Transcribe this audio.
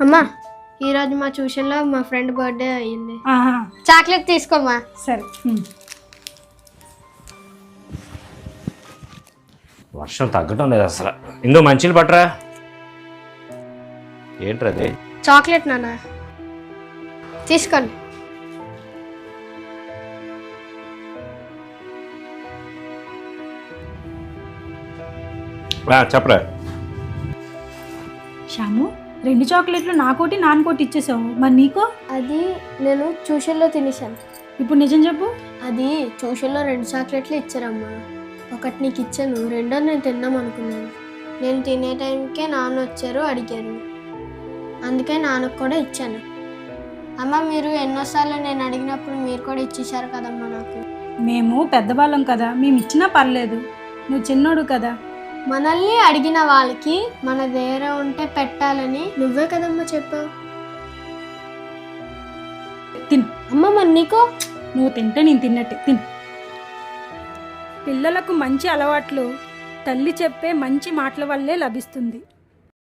అమ్మా ఈరోజు మా ట్యూషన్లో మా ఫ్రెండ్ బర్త్డే అయ్యింది. ఆహా, చాక్లెట్ తీసుకోమ్మా. సరే. వర్షం తగ్గటం లేదు అసలు. ఇందో మంచిలు పట్టరా. ఏంట్రది? చాక్లెట్ నాన్న తీసుకోండి. చెప్పరా. శ్యాము, 2 చాక్లెట్లు నాకోటి నాన్నకోటి ఇచ్చేసావు, మరి నీకో? అది నేను ట్యూషన్లో తినేసాను. ఇప్పుడు నిజం చెప్పు. అది ట్యూషన్లో 2 చాక్లెట్లు ఇచ్చారమ్మా. ఒకటి నీకు ఇచ్చాను, రెండో నేను తిందాం అనుకున్నాను. నేను తినే టైంకే నాన్న వచ్చారు, అడిగారు, అందుకే నాన్నకు కూడా ఇచ్చాను. అమ్మ మీరు ఎన్నోసార్లు నేను అడిగినప్పుడు మీరు కూడా ఇచ్చేసారు కదమ్మా నాకు. మేము పెద్దవాళ్ళం కదా, మేము ఇచ్చినా పర్లేదు, నువ్వు చిన్నోడు కదా. మనల్ని అడిగిన వాళ్ళకి మన దగ్గర ఉంటే పెట్టాలని నువ్వే కదమ్మా చెప్పావు. తిను. అమ్మ మరి నీకో? నువ్వు తింటే నేను తిన్నట్టే, తిను. పిల్లలకు మంచి అలవాట్లు తల్లి చెప్పే మంచి మాటల వల్లే లభిస్తుంది.